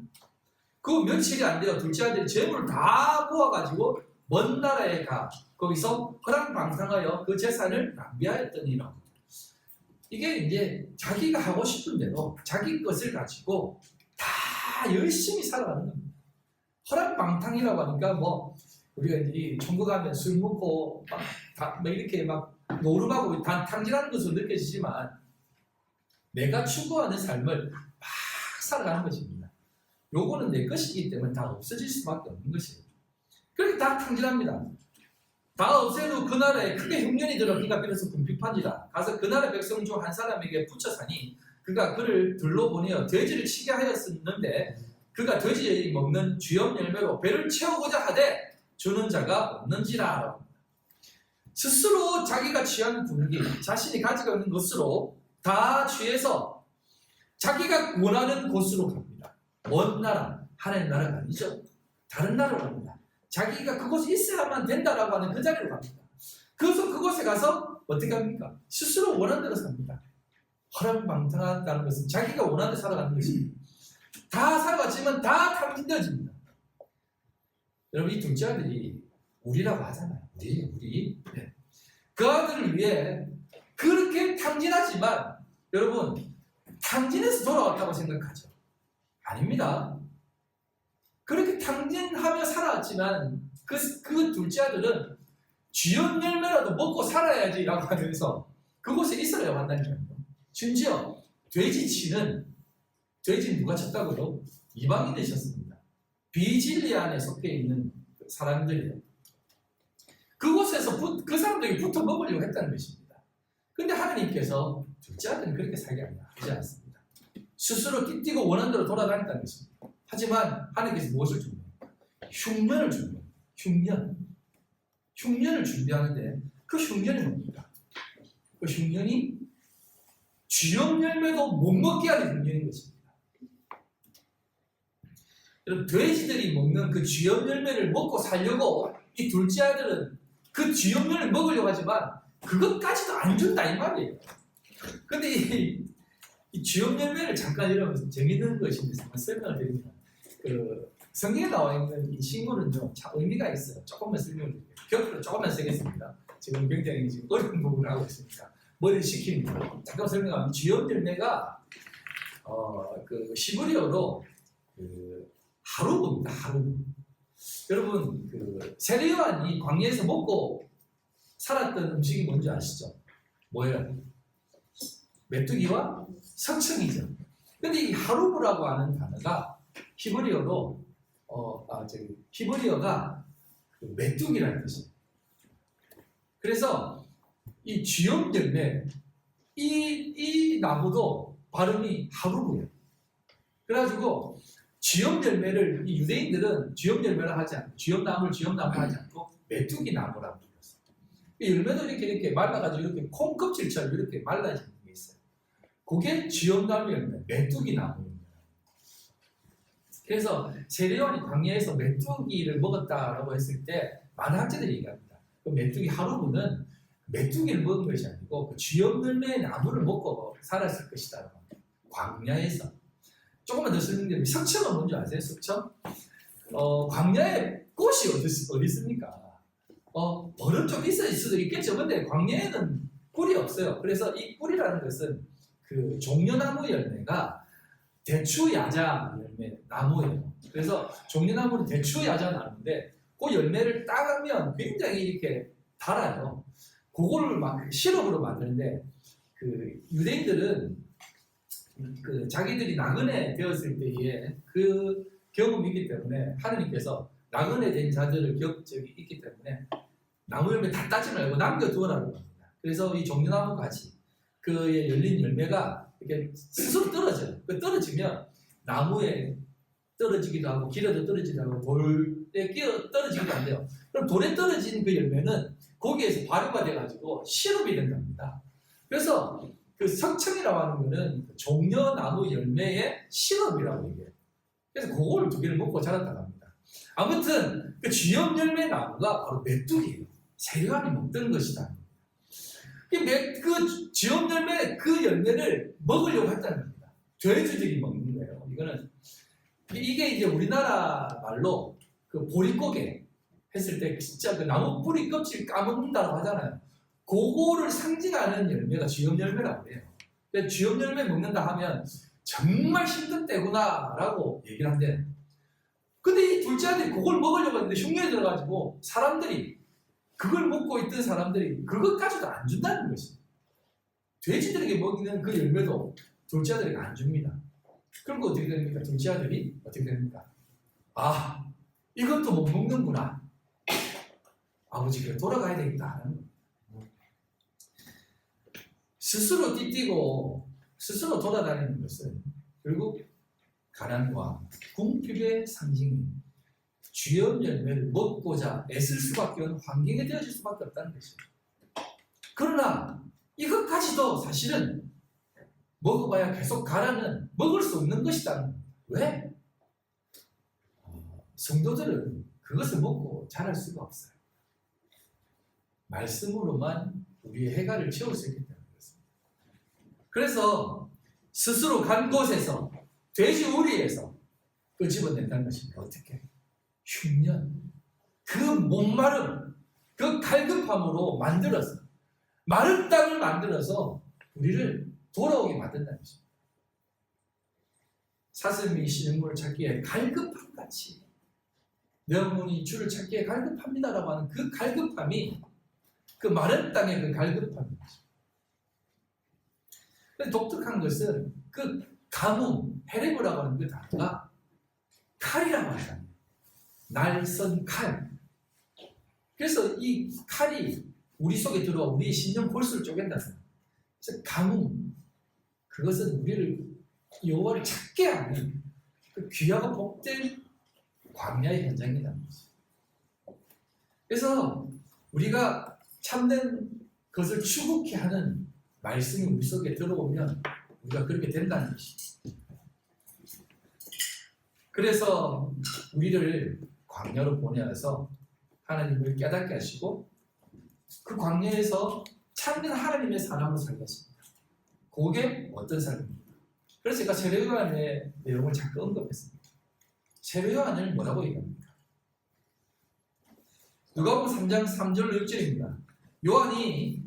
그 며칠이 안 돼요. 둘째 아들이 재물을 다 모아가지고 먼 나라에 가 거기서 허랑방탕하여 그 재산을 낭비하였더니라. 이게 이제 자기가 하고 싶은 대로 자기 것을 가지고 다 열심히 살아가는 겁니다. 허랑방탕이라고 하니까 뭐 우리가 이제 천국 가면 술 먹고 막 이렇게 막 노름하고 탕진하는 것으로 느껴지지만 내가 추구하는 삶을 막 살아가는 것입니다. 요거는 내 것이기 때문에 다 없어질 수밖에 없는 것이에요. 그렇게 다 탕진합니다. 다 없애도 그 나라에 크게 흉년이 들어 그가 비로소 궁핍한지라. 가서 그 나라 백성 중 한 사람에게 붙여사니 그가 그를 들로 보내어 돼지를 치게 하였었는데 그가 돼지 먹는 쥐염 열매로 배를 채우고자 하되 주는 자가 없는지라. 스스로 자기가 취한 분위기, 자신이 가지고 있는 것으로 다 취해서 자기가 원하는 곳으로 갑니다. 먼 나라, 하나님 나라가 아니죠. 다른 나라로 갑니다. 자기가 그곳에 있어야만 된다라고 하는 그 자리로 갑니다. 그래서 그곳에 가서 어떻게 합니까? 스스로 원하는 대로 삽니다. 허랑방탕하다는 것은 자기가 원하는 대로 살아가는 것입니다. 다 살아갔지만 다 탕진되어집니다. 여러분 이 둘째 아들이 우리라고 하잖아요. 우리. 네. 그 아들을 위해 그렇게 탕진하지만 여러분 탕진해서 돌아왔다고 생각하죠. 아닙니다. 그렇게 탕진하며 살아왔지만 그 둘째 아들은 쥐염 열매라도 먹고 살아야지라고 하면서 그곳에 있어야 한다는 거예요. 심지어 돼지는 누가 쳤다고요? 이방인 되셨습니다. 비진리 안에 속해 있는 사람들이에요. 그곳에서 그 사람들에게 붙어 먹으려고 했다는 것입니다. 근데 하나님께서 둘째 아들은 그렇게 살게 하지 않습니다. 스스로 띠띠고 원하는 대로 돌아다녔다는 것입니다. 하지만 하나님께서 무엇을 준비해요? 흉년을 준비해요. 흉년을 준비하는데 그 흉년이 뭡니까? 그 흉년이 쥐염 열매도 못 먹게 하는 흉년인 것입니다. 여러분 돼지들이 먹는 그 쥐염 열매를 먹고 살려고 이 둘째 아들은 그 쥐염 열매를 먹으려고 하지만 그것까지도 안 준다 이 말이에요. 근데 이 쥐염 열매를 잠깐 이러면서 재밌는 것인데 설명을 드립니다. 그 성경에 나와 있는 이 식물은요 참 의미가 있어요. 조금만 설명을 드릴게요. 곁으로 조금만 쓰겠습니다. 지금 굉장히 지금 어려운 부분을 하고 있으니까 머리를 식힙니다. 잠깐 설명하면 쥐염 열매가 그 시브리어로 그 하루브입니다. 하루브. 여러분 그 세례요한이 광야에서 먹고 살았던 음식이 뭔지 아시죠? 뭐예요? 메뚜기와 석청이죠. 근데 이 하루브라고 하는 단어가 히브리어로 히브리어가 메뚜기라는 뜻이에요. 그래서 이 쥐염 열매 이 나무도 발음이 하루브예요. 그래가지고 쥐염 열매를 이 유대인들은 쥐염 열매를 하지 않고 쥐염나무를 쥐염나무 하지 않고 메뚜기 나무라고 불렀어요. 이 열매도 이렇게 말라가지고 이렇게 콩껍질처럼 이렇게 말라지는 게 있어요. 그게 쥐염나무 열매, 메뚜기 나무입니다. 그래서 세례요한이 광야에서 메뚜기를 먹었다라고 했을 때 많은 학자들이 얘기합니다. 그 메뚜기 하루브는 메뚜기를 먹은 것이 아니고 그 쥐염 열매의 나무를 먹고 살았을 것이다. 광야에서. 조금만 더 설명드리면 석청은 뭔지 아세요? 석청? 광야에 꽃이 어디 있습니까? 버름 좀 있을 수도 있겠죠. 근데 광야에는 꿀이 없어요. 그래서 이 꿀이라는 것은 그 종려나무 열매가 대추야자 열매 나무예요. 그래서 종려나무는 대추야자 나무인데 그 열매를 따가면 굉장히 이렇게 달아요. 그거를 막 시럽으로 만드는데 그 유대인들은 그 자기들이 나그네 되었을 때에 그 경험이 있기 때문에 하나님께서 나그네 된 자들을 적이 있기 때문에 나무 열매 다 따지 말고 남겨두어라고 합니다. 그래서 이 종려나무 가지 그에 열린 열매가 이렇게 스스로 떨어져요. 그 떨어지면 나무에 떨어지기도 하고 길에도 떨어지기도 하고 돌에 끼어 떨어지기도 한대요. 그럼 돌에 떨어진 그 열매는 거기에서 발효가 돼가지고 시럽이 된답니다. 그래서 그 석청이라고 하는 거는 종려나무 열매의 시럽이라고 얘기해요. 그래서 그걸 두 개를 먹고 자랐다고 합니다. 아무튼 그 쥐염 열매 나무가 바로 메뚜기예요. 세례요한이 먹던 것이다. 그 쥐염 열매 그 열매를 먹으려고 했다는 겁니다. 죄주들이 먹는 거예요. 이거는 이게 이제 우리나라 말로 그 보릿고개 했을 때 진짜 그 나무 뿌리 껍질 까먹는다고 하잖아요. 그거를 상징하는 열매가 쥐염 열매라고 해요. 쥐염 열매 먹는다 하면 정말 힘든 때구나 라고 얘기를 한대요. 근데 이 둘째 아들이 그걸 먹으려고 했는데 흉내에 들어가지고 사람들이 그걸 먹고 있던 사람들이 그것까지도 안 준다는 것입니다. 돼지들에게 먹이는 그 열매도 둘째 아들에게 안 줍니다. 그럼 어떻게 됩니까? 둘째 아들이 어떻게 됩니까? 아, 이것도 못 먹는구나. 아버지가 돌아가야 되겠다. 스스로 띠띠고 스스로 돌아다니는 것은 결국 가난과 궁핍의 상징인 쥐염 열매를 먹고자 애쓸 수밖에 없는 환경에 되어질 수밖에 없다는 것입니다. 그러나 이것까지도 사실은 먹어봐야 계속 가라는 먹을 수 없는 것이다. 왜? 성도들은 그것을 먹고 자랄 수가 없어요. 말씀으로만 우리의 해가를 채울 수 있기 때문에 그렇습니다. 그래서 스스로 간 곳에서 돼지 우리에서 끄집어낸다는 것입니다. 어떻게? 흉년, 그 목마름, 그 갈급함으로 만들어서 마른 땅을 만들어서 우리를 돌아오게 만든다는 것입니다. 사슴이 시냇물을 찾기에 갈급함 같이 명문이 주를 찾기에 갈급합니다라고 하는 그 갈급함이 그 마른 땅의 그 갈급함입니다. 독특한 것은 그 가뭄, 헤레브라고 하는 그 단어가 칼이라고 하잖아요. 날선 칼. 그래서 이 칼이 우리 속에 들어와 우리의 심령 골수를 쪼갠다는 거예요. 그래서 가뭄, 그것은 우리를 여호와를 찾게 하는 그 귀하고 복된 광야의 현장이라는 거죠. 그래서 우리가 참된 것을 추구케 하는 말씀이 우리 속에 들어오면 우리가 그렇게 된다는 것이죠. 그래서 우리를 광야로 보내어서 하나님을 깨닫게 하시고 그 광야에서 참된 하나님의 사람으로 살게 하십니다. 그게 어떤 삶입니까? 그래서 제가 세례요한의 내용을 잠깐 언급했습니다. 세례요한을 뭐라고 얘기합니까? 누가복음 3장 3절로 6절입니다. 요한이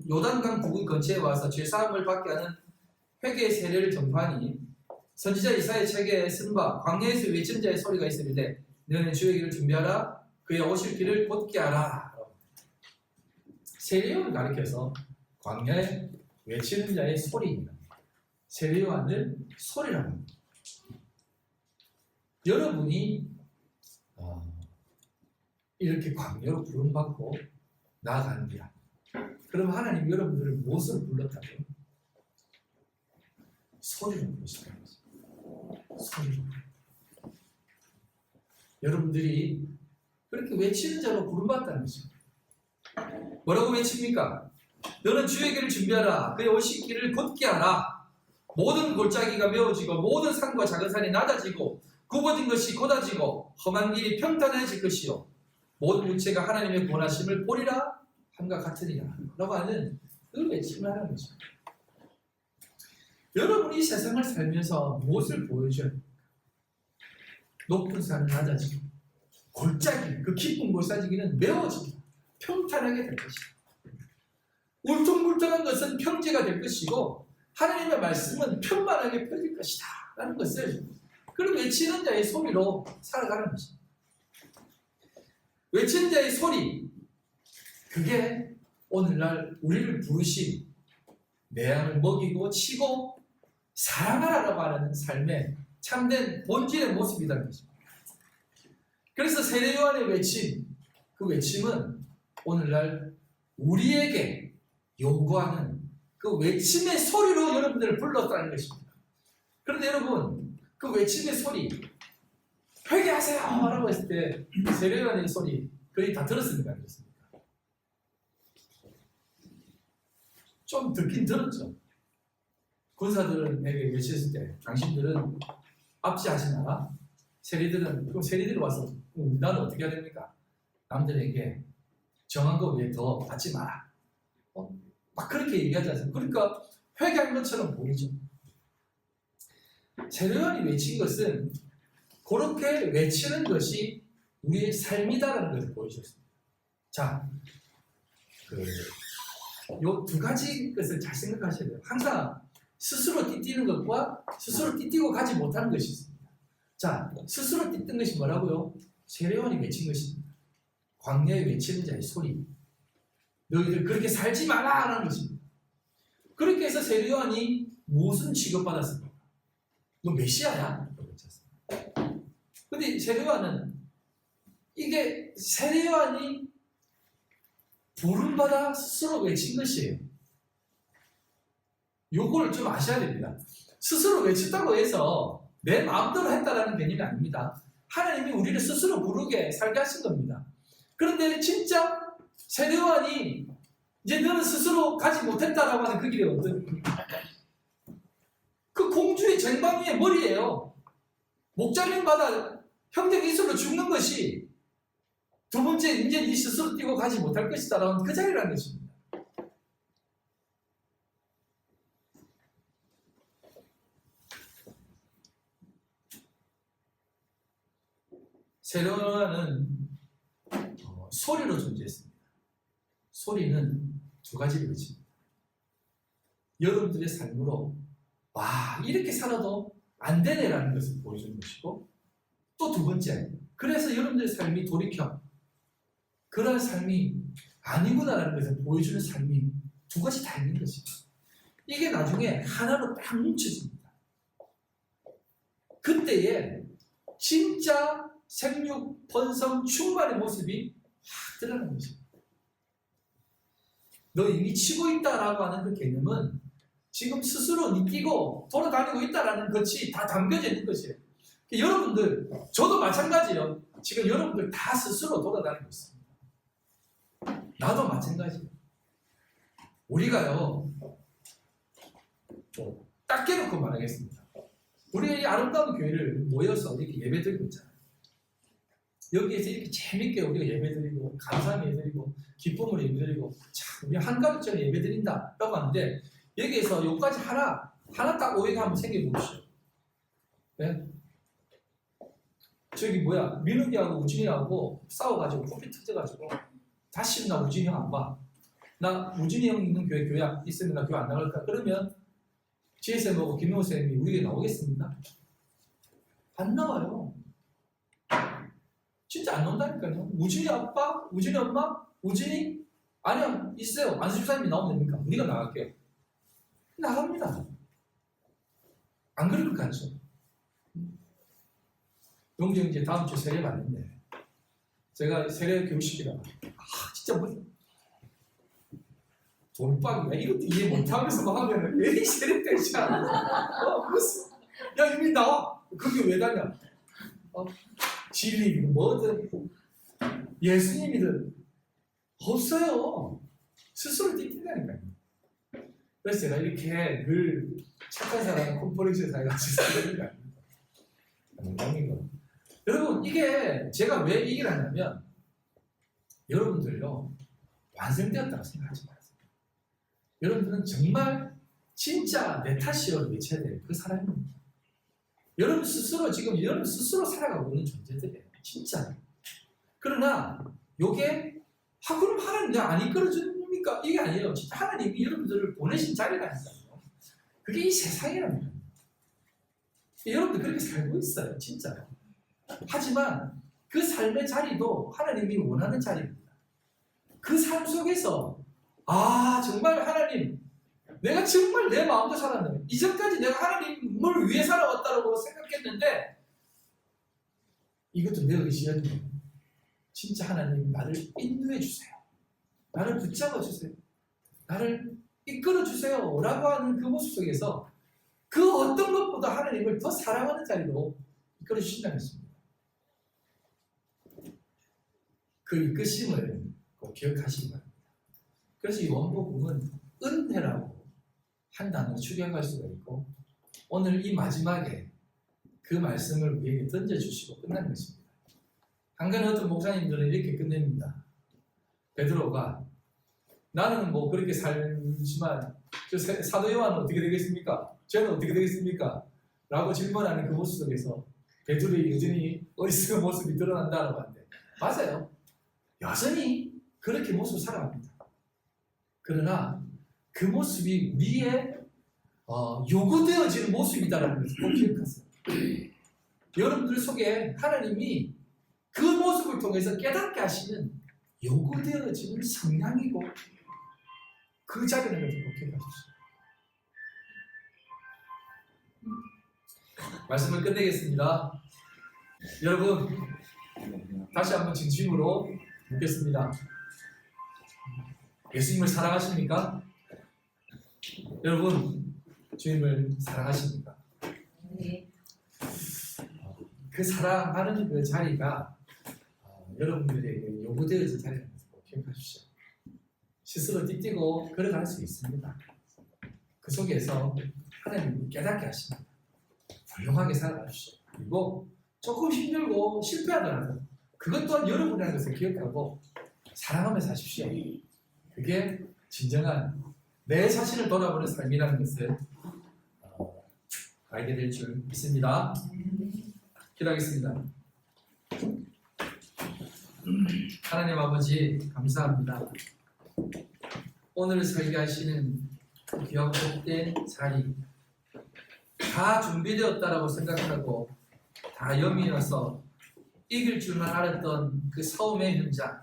요단강 부근 근처에 와서 죄사함을 받게 하는 회개의 세례를 전파하니 선지자 이사야의 책에 쓴 바 광야에서 외치는 자의 소리가 있으리되 너는 주의 길을 준비하라 그의 오실 길을 곧게 하라. 세례요한을 가리켜서 광야에 외치는 자의 소리입니다. 세례요한을 소리라고 합니다. 여러분이 이렇게 광야로 부름받고 나아가는데야. 그럼 하나님 여러분들을 무엇으로 불렀다고요? 소리로 부르시다는 거죠. 소리로. 여러분들이 그렇게 외치는 자로 부름받다는 거죠. 뭐라고 외칩니까? 너는 주의 길을 준비하라. 그의 오실 길을 곧게 하라. 모든 골짜기가 메워지고 모든 산과 작은 산이 낮아지고 굽어진 것이 곧아지고 험한 길이 평탄해질 것이요 모든 육체가 하나님의 권하심을 보리라 함과 같으니라 라고 하는 그 외침을 하는 거죠. 여러분이 세상을 살면서 무엇을 보여줘야 됩니까? 높은 산은 낮아지고 골짜기, 그 깊은 골짜기는 메워지고 평탄하게 될 것이다. 울퉁불퉁한 것은 평지가 될 것이고 하나님의 말씀은 편만하게 펴질 것이다 라는 것을 그런 외치는 자의 소리로 살아가는 것입니다. 외치는 자의 소리, 그게 오늘날 우리를 부르신 내 양을 먹이고 치고 사랑하라고 하는 삶의 참된 본질의 모습이라는 것입니다. 그래서 세례요한의 외침, 그 외침은 오늘날 우리에게 요구하는 그 외침의 소리로 여러분들을 불렀다는 것입니다. 그런데 여러분, 그 외침의 소리, 회개하세요! 라고 했을 때 세례요한의 소리 거의 다 들었습니까? 안 들었습니까? 좀 듣긴 들었죠. 군사들에게 외쳤을 때 당신들은 압제하지 마라. 세리들은 세리들이 와서 나는 어떻게 해야 됩니까? 남들에게 정한 거 외에 더 받지 마라. 막 그렇게 얘기하지 않습니까? 그러니까 회개한 것처럼 보이죠. 세례요한이 외친 것은 그렇게 외치는 것이 우리의 삶이다라는 것을 보여줬습니다. 자, 요 두 가지 것을 잘 생각하셔야 돼요. 항상 스스로 띠뛰는 것과 스스로 띠뛰고 가지 못하는 것이 있습니다. 자, 스스로 띠뜬 것이 뭐라고요? 세례요한이 외친 것입니다. 광야에 외치는 자의 소리. 너희들 그렇게 살지 마라! 라는 것입니다. 그렇게 해서 세례요한이 무슨 취급받았습니까? 너 메시아야? 근데 세례요한은 이게 세례요한이 부름받아 스스로 외친 것이에요. 요걸 좀 아셔야 됩니다. 스스로 외쳤다고 해서 내 마음대로 했다라는 개념이 아닙니다. 하나님이 우리를 스스로 부르게 살게 하신 겁니다. 그런데 진짜 세례요한이 이제 너는 스스로 가지 못했다라고 하는 그 길이 어떤 그 공주의 쟁반 위의 머리예요. 목자님 받아 형제 기술로 죽는 것이 두 번째 이제 네 스스로 뛰고 가지 못할 것이다라는 그 자리라는 것입니다. 세례요한은 소리로 존재했습니다. 소리는 두 가지를 외칩니다. 여러분들의 삶으로 와 이렇게 살아도 안 되네라는 것을 보여주는 것이고 또 두 번째 그래서 여러분들의 삶이 돌이켜 그런 삶이 아니구나라는 것을 보여주는 삶이 두 가지 다 있는 것입니다. 이게 나중에 하나로 딱 뭉쳐집니다. 그때에 진짜 생육, 번성, 충만의 모습이 확 드러나는 것입니다. 너 이미 치고 있다라고 하는 그 개념은 지금 스스로 느끼고 돌아다니고 있다라는 것이 다 담겨져 있는 것이에요. 여러분들, 저도 마찬가지예요. 지금 여러분들 다 스스로 돌아다니고 있습니다. 나도 마찬가지예요. 우리가요, 딱 깨놓고 말하겠습니다. 우리가 이 아름다운 교회를 모여서 이렇게 예배드리고 있잖아요. 여기에서 이렇게 재밌게 우리가 예배드리고 감사함 예배드리고 기쁨을 예배드리고 참 우리 한가족처럼 예배드린다라고 하는데 여기에서 여기까지 하나 딱 오해가 한번 생겨보십시오. 네? 저기 뭐야 민욱이하고 우진이하고 싸워가지고 코피 터져가지고 다시 나 우진이 형 안 봐. 나 우진이 형 있는 교회 있으면 나 교회 안 나갈까? 그러면 지혜쌤하고 김명호 쌤이 우리에게 나오겠습니까? 안 나와요. 진짜 안 나온다니까요. 우진이 아빠, 우진이 엄마, 우진이 아니요 있어요. 안수 집사님이 나오면 됩니까? 우리가 나갈게요. 나갑니다. 안 그럴 것 같죠? 용지 형 이제 다음 주 세례 받는데 제가 세례 교육시키다가 진짜 뭐 돈박이야 이것도 이해 못하면서 막 하면은 왜 이 세례 때지 않아? 무슨 야 이미 나와 그게 왜 다냐? 진리이든 뭐든 예수님이든 없어요. 스스로 띠뛴다니까요. 그래서 제가 이렇게 늘 착한 사람 콤플렉스에 살같이 살는 거 아닙니까? 농담이고. 여러분 이게 제가 왜 이 얘기를 하냐면 여러분들요 완성되었다고 생각하지 마세요. 여러분들은 정말 진짜 내 탓이요를 외쳐야 될 그 사람입니다. 여러분 스스로 지금 여러분 스스로 살아가고 있는 존재들이에요. 진짜. 그러나 요게 그럼 하나님 내가 안 이끌어줍니까? 이게 아니에요. 진짜 하나님이 여러분들을 보내신 자리라니까요. 그게 이 세상이랍니다. 여러분들 그렇게 살고 있어요. 진짜요. 하지만 그 삶의 자리도 하나님이 원하는 자리입니다. 그 삶 속에서 정말 하나님 내가 정말 내 마음대로 살았는데 이전까지 내가 하나님을 위해 살아왔다고 생각했는데 이것도 내 의지였네요. 진짜 하나님 나를 인도해 주세요. 나를 붙잡아 주세요. 나를 이끌어 주세요. 라고 하는 그 모습 속에서 그 어떤 것보다 하나님을 더 사랑하는 자리로 이끌어 주신다는 것입니다. 그 이끄심을 꼭 기억하시기 바랍니다. 그래서 이 원복음은 은혜라고 한 단어로 추격할 수가 있고 오늘 이 마지막에 그 말씀을 우리에게 던져주시고 끝나는 것입니다. 한간에 어떤 목사님들은 이렇게 끝냅니다. 베드로가 나는 뭐 그렇게 살지만 저 사도 요한은 어떻게 되겠습니까? 저는 어떻게 되겠습니까? 라고 질문하는 그 모습 속에서 베드로의 여전히 어리석은 모습이 드러난다라고 하는데 맞아요. 여전히 그렇게 모습을 살아갑니다. 그러나 그 모습이 우리의 요구되어지는 모습이다라는 것을 꼭 기억하세요. 여러분들 속에 하나님이 그 모습을 통해서 깨닫게 하시는 요구되어지는 성향이고 그 자리는 것을 꼭 기억하십시오. 말씀을 끝내겠습니다. 여러분 다시 한번 진심으로 묻겠습니다. 예수님을 사랑하십니까? 여러분 주님을 사랑하십니까? 네. 그 사랑하는 그 자리가 여러분들에게 요구되어진 자리라는 것을 꼭 기억하십시오. 스스로 띠뛰고 걸어갈 수 있습니다. 그 속에서 하나님이 깨닫게 하십니다. 훌륭하게 살아가십시오. 그리고 조금 힘들고 실패하더라도 그것 또한 여러분이라는 것을 기억하고 사랑하며 사십시오. 그게 진정한 내 자신을 돌아보는 삶이라는 것을 알게 될 줄 믿습니다. 기도하겠습니다. 하나님 아버지 감사합니다. 오늘 설계하시는 귀하고 복된 자리 다 준비되었다라고 생각하고 다 염이어서 이길 줄만 알았던 그 싸움의 현장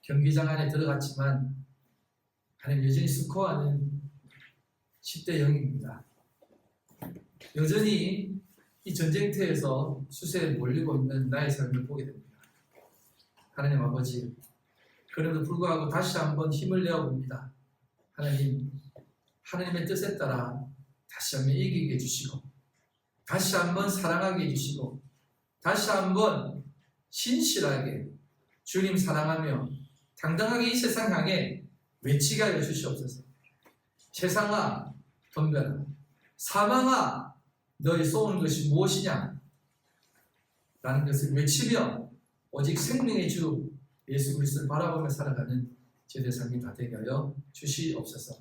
경기장 안에 들어갔지만 하나님 여전히 스코어는 10대 0입니다. 여전히 이 전쟁터에서 수세에 몰리고 있는 나의 삶을 보게 됩니다. 하나님 아버지 그럼에도 불구하고 다시 한번 힘을 내어봅니다. 하나님의 뜻에 따라 다시 한번 이기게 해주시고 다시 한번 사랑하게 해주시고 다시 한번 신실하게 주님 사랑하며 당당하게 이 세상 향해 외치게 하여 주시옵소서. 세상아 덤벼라. 사망아 너희 쏘는 것이 무엇이냐 라는 것을 외치며 오직 생명의 주 예수 그리스도를 바라보며 살아가는 제대 삶이 다 되게 하여 주시옵소서.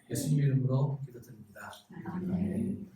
예수님 이름으로 기도드립니다. 아멘.